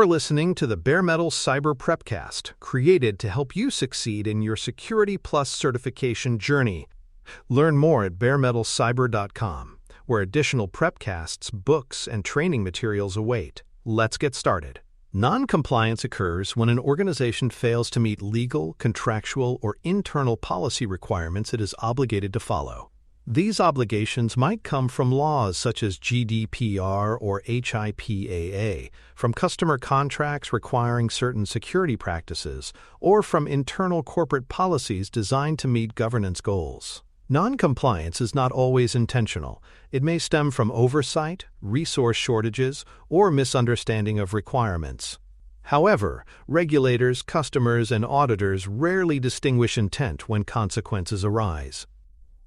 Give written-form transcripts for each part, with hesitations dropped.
You're listening to the Bare Metal Cyber Prepcast, created to help you succeed in your Security Plus certification journey. Learn more at baremetalcyber.com, where additional prepcasts, books, and training materials await. Let's get started. Non-compliance occurs when an organization fails to meet legal, contractual, or internal policy requirements it is obligated to follow. These obligations might come from laws such as GDPR or HIPAA, from customer contracts requiring certain security practices, or from internal corporate policies designed to meet governance goals. Non-compliance is not always intentional. It may stem from oversight, resource shortages, or misunderstanding of requirements. However, regulators, customers, and auditors rarely distinguish intent when consequences arise.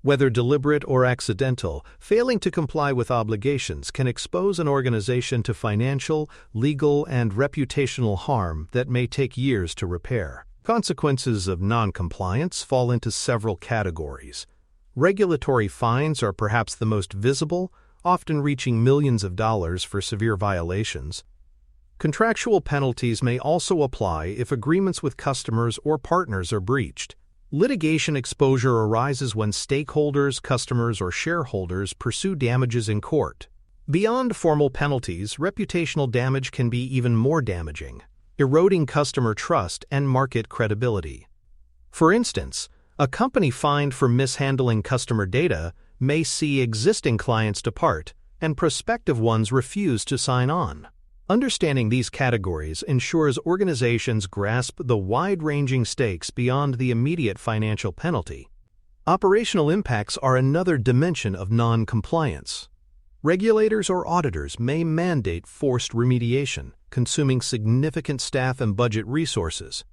Whether deliberate or accidental, failing to comply with obligations can expose an organization to financial, legal, and reputational harm that may take years to repair. Consequences of non-compliance fall into several categories. Regulatory fines are perhaps the most visible, often reaching millions of dollars for severe violations. Contractual penalties may also apply if agreements with customers or partners are breached. Litigation exposure arises when stakeholders, customers, or shareholders pursue damages in court. Beyond formal penalties, reputational damage can be even more damaging, eroding customer trust and market credibility. For instance, a company fined for mishandling customer data may see existing clients depart and prospective ones refuse to sign on. Understanding these categories ensures organizations grasp the wide-ranging stakes beyond the immediate financial penalty. Operational impacts are another dimension of non-compliance. Regulators or auditors may mandate forced remediation, consuming significant staff and budget resources.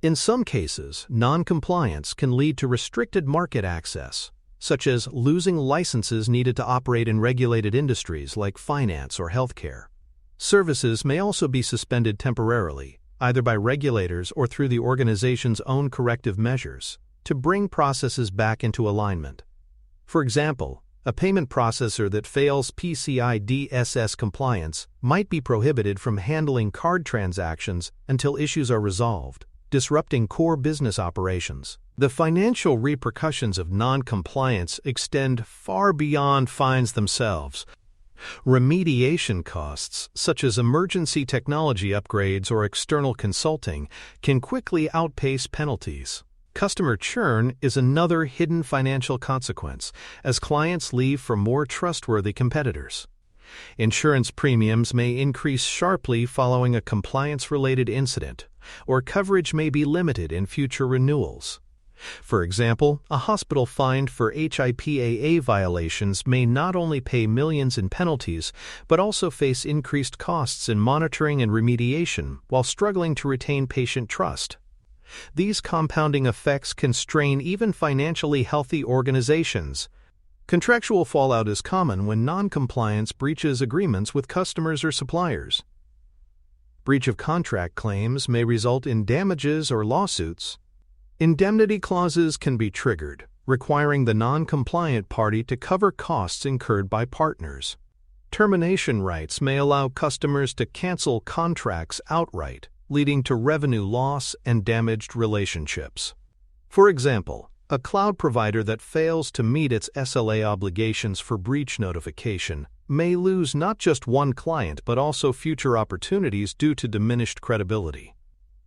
In some cases, non-compliance can lead to restricted market access, such as losing licenses needed to operate in regulated industries like finance or healthcare. Services may also be suspended temporarily, either by regulators or through the organization's own corrective measures, to bring processes back into alignment. For example, a payment processor that fails PCI DSS compliance might be prohibited from handling card transactions until issues are resolved, disrupting core business operations. The financial repercussions of non-compliance extend far beyond fines themselves. Remediation costs, such as emergency technology upgrades or external consulting, can quickly outpace penalties. Customer churn is another hidden financial consequence, as clients leave for more trustworthy competitors. Insurance premiums may increase sharply following a compliance-related incident, or coverage may be limited in future renewals. For example, a hospital fined for HIPAA violations may not only pay millions in penalties, but also face increased costs in monitoring and remediation while struggling to retain patient trust. These compounding effects can strain even financially healthy organizations. Contractual fallout is common when non-compliance breaches agreements with customers or suppliers. Breach of contract claims may result in damages or lawsuits. Indemnity clauses can be triggered, requiring the non-compliant party to cover costs incurred by partners. Termination rights may allow customers to cancel contracts outright, leading to revenue loss and damaged relationships. For example, a cloud provider that fails to meet its SLA obligations for breach notification may lose not just one client but also future opportunities due to diminished credibility.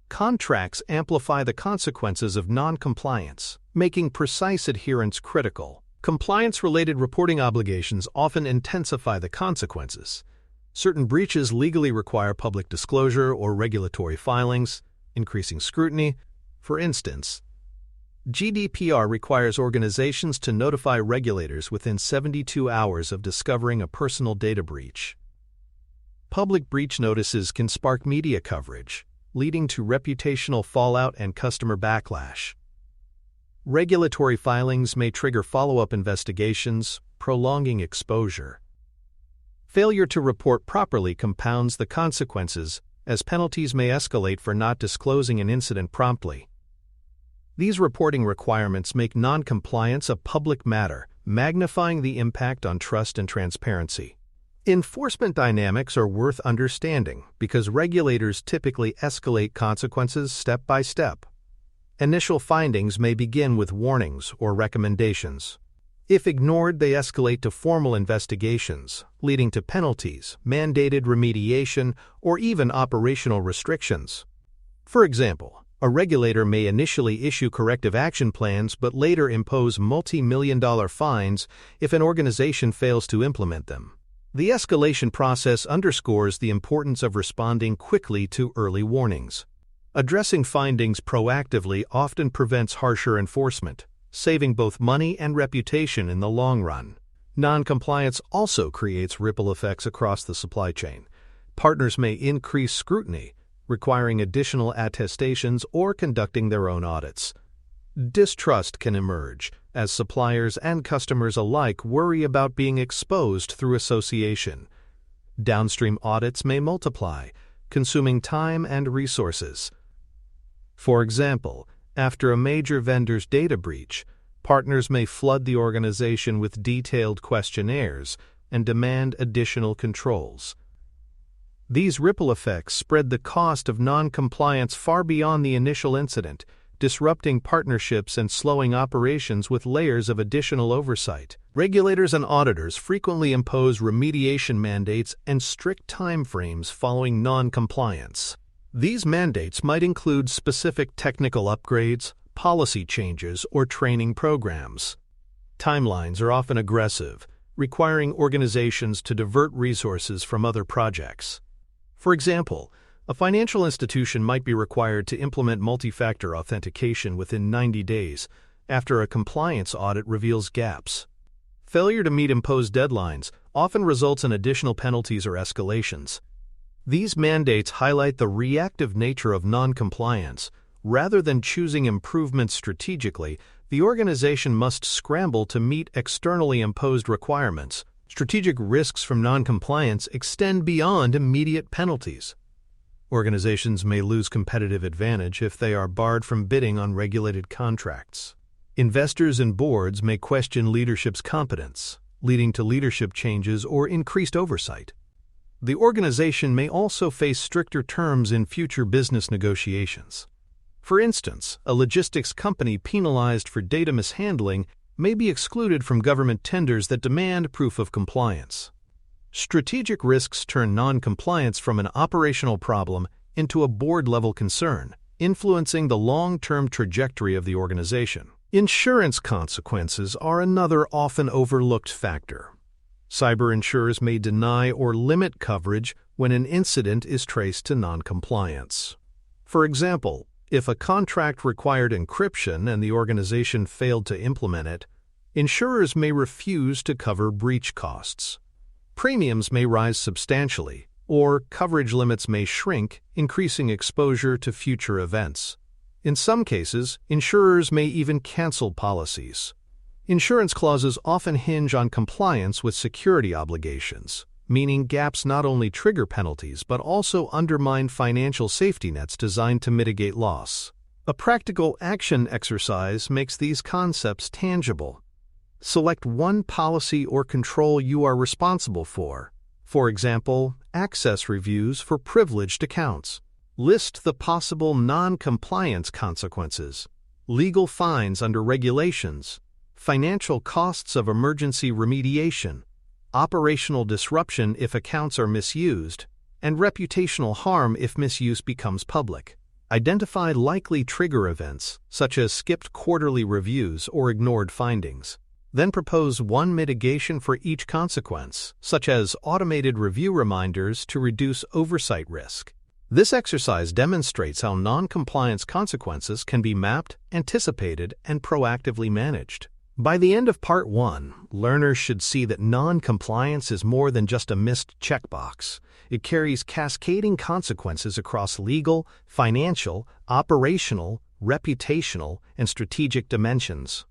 Contracts amplify the consequences of non-compliance, making precise adherence critical. Compliance-related reporting obligations often intensify the consequences. Certain breaches legally require public disclosure or regulatory filings, increasing scrutiny. For instance, GDPR requires organizations to notify regulators within 72 hours of discovering a personal data breach. Public breach notices can spark media coverage, leading to reputational fallout and customer backlash. Regulatory filings may trigger follow-up investigations, prolonging exposure. Failure to report properly compounds the consequences, as penalties may escalate for not disclosing an incident promptly. These reporting requirements make non-compliance a public matter, magnifying the impact on trust and transparency. Enforcement dynamics are worth understanding because regulators typically escalate consequences step by step. Initial findings may begin with warnings or recommendations. If ignored, they escalate to formal investigations, leading to penalties, mandated remediation, or even operational restrictions. For example, a regulator may initially issue corrective action plans but later impose multi-million-dollar fines if an organization fails to implement them. The escalation process underscores the importance of responding quickly to early warnings. Addressing findings proactively often prevents harsher enforcement, saving both money and reputation in the long run. Non-compliance also creates ripple effects across the supply chain. Partners may increase scrutiny, requiring additional attestations or conducting their own audits. Distrust can emerge as suppliers and customers alike worry about being exposed through association. Downstream audits may multiply, consuming time and resources. For example, after a major vendor's data breach, partners may flood the organization with detailed questionnaires and demand additional controls. These ripple effects spread the cost of non-compliance far beyond the initial incident, disrupting partnerships and slowing operations with layers of additional oversight. Regulators and auditors frequently impose remediation mandates and strict timeframes following non-compliance. These mandates might include specific technical upgrades, policy changes, or training programs. Timelines are often aggressive, requiring organizations to divert resources from other projects. For example, a financial institution might be required to implement multi-factor authentication within 90 days after a compliance audit reveals gaps. Failure to meet imposed deadlines often results in additional penalties or escalations. These mandates highlight the reactive nature of non-compliance. Rather than choosing improvements strategically, the organization must scramble to meet externally imposed requirements. Strategic risks from non-compliance extend beyond immediate penalties. Organizations may lose competitive advantage if they are barred from bidding on regulated contracts. Investors and boards may question leadership's competence, leading to leadership changes or increased oversight. The organization may also face stricter terms in future business negotiations. For instance, a logistics company penalized for data mishandling may be excluded from government tenders that demand proof of compliance. Strategic risks turn non-compliance from an operational problem into a board-level concern, influencing the long-term trajectory of the organization. Insurance consequences are another often overlooked factor. Cyber insurers may deny or limit coverage when an incident is traced to non-compliance. For example, if a contract required encryption and the organization failed to implement it, insurers may refuse to cover breach costs. Premiums may rise substantially, or coverage limits may shrink, increasing exposure to future events. In some cases, insurers may even cancel policies. Insurance clauses often hinge on compliance with security obligations, meaning gaps not only trigger penalties but also undermine financial safety nets designed to mitigate loss. A practical action exercise makes these concepts tangible. Select one policy or control you are responsible for. For example, access reviews for privileged accounts. List the possible non-compliance consequences, legal fines under regulations, financial costs of emergency remediation, operational disruption if accounts are misused, and reputational harm if misuse becomes public. Identify likely trigger events, such as skipped quarterly reviews or ignored findings. Then propose one mitigation for each consequence, such as automated review reminders to reduce oversight risk. This exercise demonstrates how non-compliance consequences can be mapped, anticipated, and proactively managed. By the end of Part 1, learners should see that non-compliance is more than just a missed checkbox. It carries cascading consequences across legal, financial, operational, reputational, and strategic dimensions.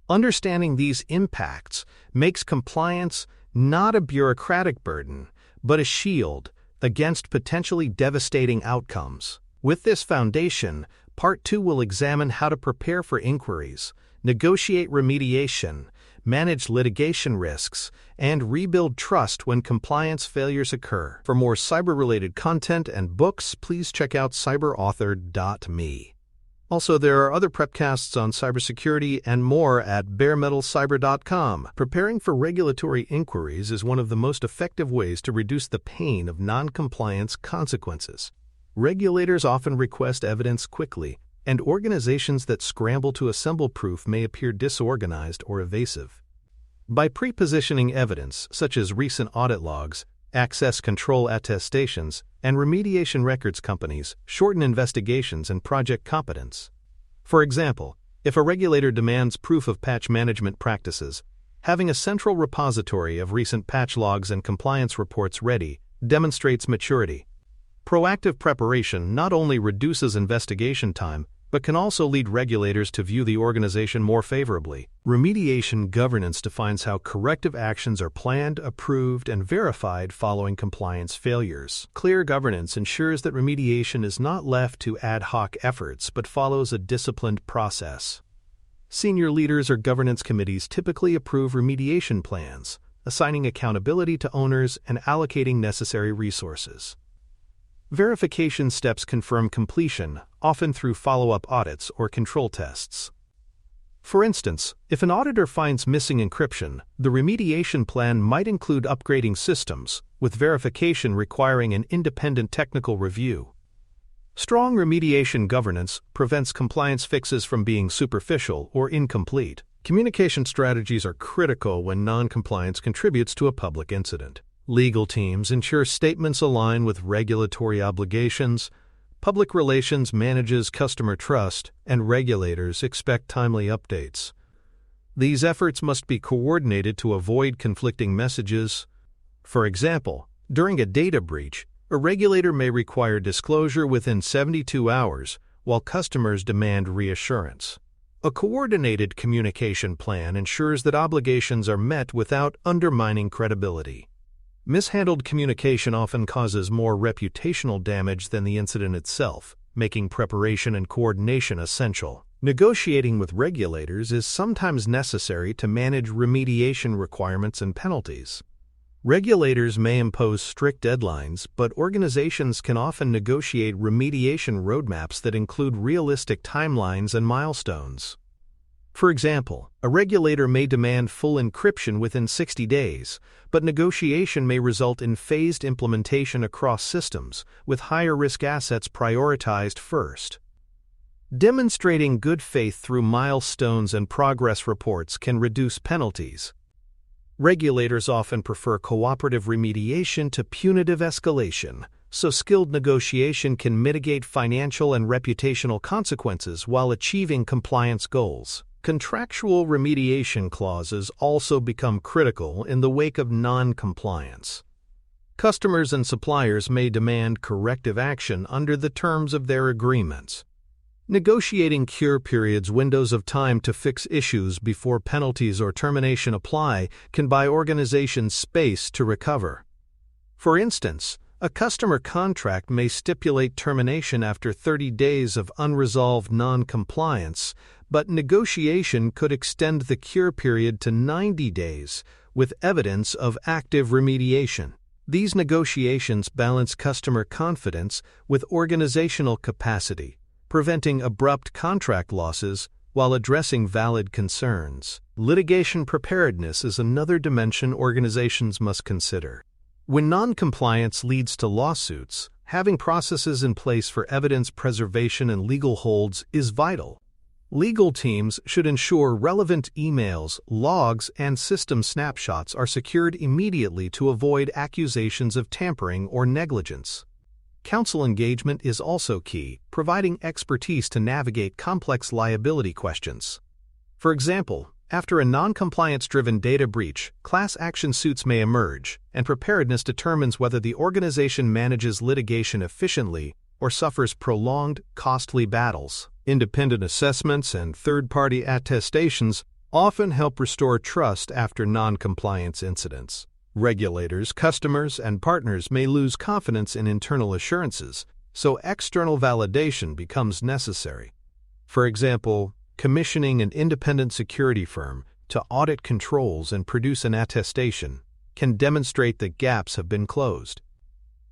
Understanding these impacts makes compliance not a bureaucratic burden, but a shield against potentially devastating outcomes. With this foundation, Part 2 will examine how to prepare for inquiries, negotiate remediation, manage litigation risks, and rebuild trust when compliance failures occur. For more cyber-related content and books, please check out cyberauthor.me. Also, there are other prepcasts on cybersecurity and more at baremetalcyber.com. Preparing for regulatory inquiries is one of the most effective ways to reduce the pain of non-compliance consequences. Regulators often request evidence quickly, and organizations that scramble to assemble proof may appear disorganized or evasive. By pre-positioning evidence, such as recent audit logs, access control attestations, and remediation records, companies shorten investigations and project competence. For example, if a regulator demands proof of patch management practices, having a central repository of recent patch logs and compliance reports ready demonstrates maturity. Proactive preparation not only reduces investigation time, but can also lead regulators to view the organization more favorably. Remediation governance defines how corrective actions are planned, approved, and verified following compliance failures. Clear governance ensures that remediation is not left to ad hoc efforts but follows a disciplined process. Senior leaders or governance committees typically approve remediation plans, assigning accountability to owners and allocating necessary resources. Verification steps confirm completion, often through follow-up audits or control tests. For instance, if an auditor finds missing encryption, the remediation plan might include upgrading systems, with verification requiring an independent technical review. Strong remediation governance prevents compliance fixes from being superficial or incomplete. Communication strategies are critical when non-compliance contributes to a public incident. Legal teams ensure statements align with regulatory obligations, public relations manages customer trust, and regulators expect timely updates. These efforts must be coordinated to avoid conflicting messages. For example, during a data breach, a regulator may require disclosure within 72 hours, while customers demand reassurance. A coordinated communication plan ensures that obligations are met without undermining credibility. Mishandled communication often causes more reputational damage than the incident itself, making preparation and coordination essential. Negotiating with regulators is sometimes necessary to manage remediation requirements and penalties. Regulators may impose strict deadlines, but organizations can often negotiate remediation roadmaps that include realistic timelines and milestones. For example, a regulator may demand full encryption within 60 days, but negotiation may result in phased implementation across systems, with higher-risk assets prioritized first. Demonstrating good faith through milestones and progress reports can reduce penalties. Regulators often prefer cooperative remediation to punitive escalation, so skilled negotiation can mitigate financial and reputational consequences while achieving compliance goals. Contractual remediation clauses also become critical in the wake of non-compliance. Customers and suppliers may demand corrective action under the terms of their agreements. Negotiating cure periods, windows of time to fix issues before penalties or termination apply, can buy organizations space to recover. For instance, a customer contract may stipulate termination after 30 days of unresolved non-compliance, but negotiation could extend the cure period to 90 days, with evidence of active remediation. These negotiations balance customer confidence with organizational capacity, preventing abrupt contract losses while addressing valid concerns. Litigation preparedness is another dimension organizations must consider. When non-compliance leads to lawsuits, having processes in place for evidence preservation and legal holds is vital. Legal teams should ensure relevant emails, logs, and system snapshots are secured immediately to avoid accusations of tampering or negligence. Counsel engagement is also key, providing expertise to navigate complex liability questions. For example, after a non-compliance-driven data breach, class action suits may emerge, and preparedness determines whether the organization manages litigation efficiently or suffers prolonged, costly battles. Independent assessments and third-party attestations often help restore trust after non-compliance incidents. Regulators, customers, and partners may lose confidence in internal assurances, so external validation becomes necessary. For example, commissioning an independent security firm to audit controls and produce an attestation can demonstrate that gaps have been closed.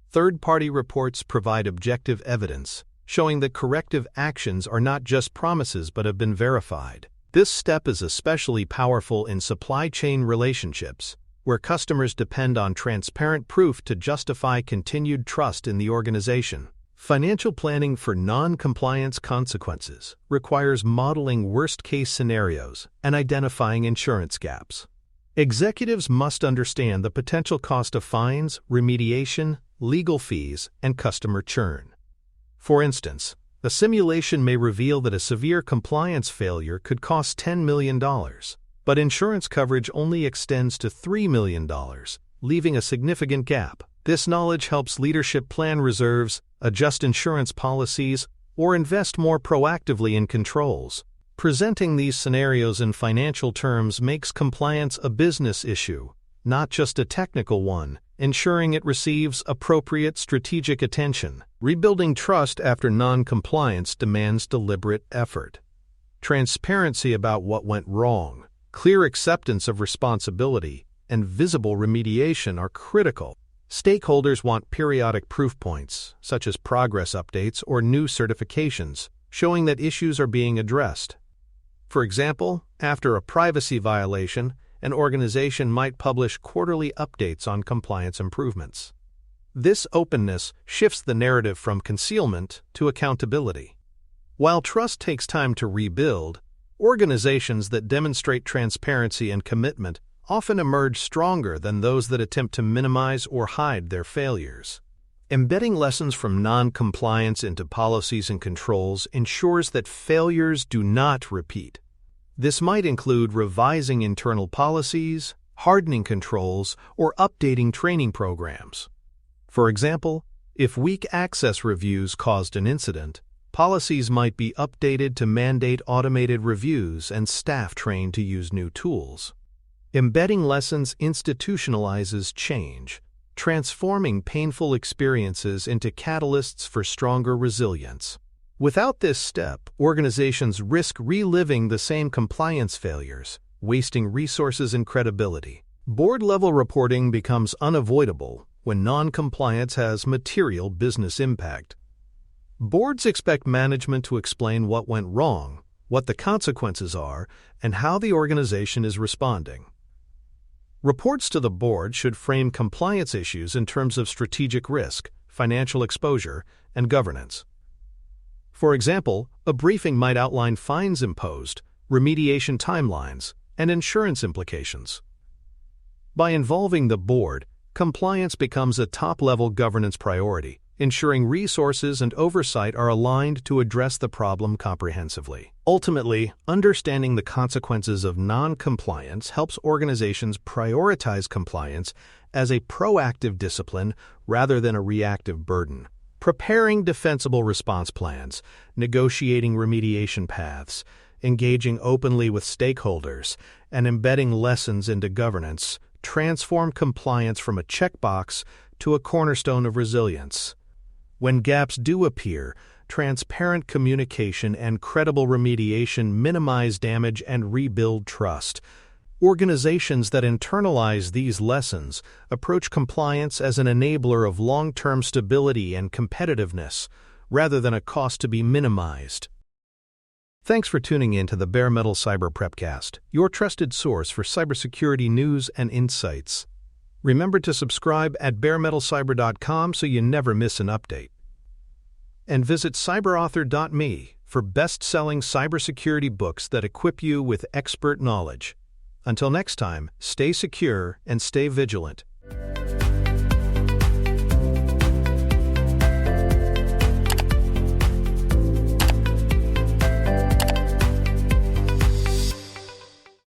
Third-party reports provide objective evidence, showing that corrective actions are not just promises but have been verified. This step is especially powerful in supply chain relationships, where customers depend on transparent proof to justify continued trust in the organization. Financial planning for non-compliance consequences requires modeling worst-case scenarios and identifying insurance gaps. Executives must understand the potential cost of fines, remediation, legal fees, and customer churn. For instance, a simulation may reveal that a severe compliance failure could cost $10 million, but insurance coverage only extends to $3 million, leaving a significant gap. This knowledge helps leadership plan reserves, adjust insurance policies, or invest more proactively in controls. Presenting these scenarios in financial terms makes compliance a business issue, not just a technical one, ensuring it receives appropriate strategic attention. Rebuilding trust after non-compliance demands deliberate effort. Transparency about what went wrong, clear acceptance of responsibility, and visible remediation are critical. Stakeholders want periodic proof points, such as progress updates or new certifications, showing that issues are being addressed. For example, after a privacy violation, an organization might publish quarterly updates on compliance improvements. This openness shifts the narrative from concealment to accountability. While trust takes time to rebuild, organizations that demonstrate transparency and commitment often emerge stronger than those that attempt to minimize or hide their failures. Embedding lessons from non-compliance into policies and controls ensures that failures do not repeat. This might include revising internal policies, hardening controls, or updating training programs. For example, if weak access reviews caused an incident, policies might be updated to mandate automated reviews and staff trained to use new tools. Embedding lessons institutionalizes change, transforming painful experiences into catalysts for stronger resilience. Without this step, organizations risk reliving the same compliance failures, wasting resources and credibility. Board-level reporting becomes unavoidable when non-compliance has material business impact. Boards expect management to explain what went wrong, what the consequences are, and how the organization is responding. Reports to the board should frame compliance issues in terms of strategic risk, financial exposure, and governance. For example, a briefing might outline fines imposed, remediation timelines, and insurance implications. By involving the board, compliance becomes a top-level governance priority, ensuring resources and oversight are aligned to address the problem comprehensively. Ultimately, understanding the consequences of non-compliance helps organizations prioritize compliance as a proactive discipline rather than a reactive burden. Preparing defensible response plans, negotiating remediation paths, engaging openly with stakeholders, and embedding lessons into governance transform compliance from a checkbox to a cornerstone of resilience. When gaps do appear, transparent communication and credible remediation minimize damage and rebuild trust. Organizations that internalize these lessons approach compliance as an enabler of long-term stability and competitiveness, rather than a cost to be minimized. Thanks for tuning in to the Bare Metal Cyber Prepcast, your trusted source for cybersecurity news and insights. Remember to subscribe at baremetalcyber.com so you never miss an update. And visit cyberauthor.me for best-selling cybersecurity books that equip you with expert knowledge. Until next time, stay secure and stay vigilant.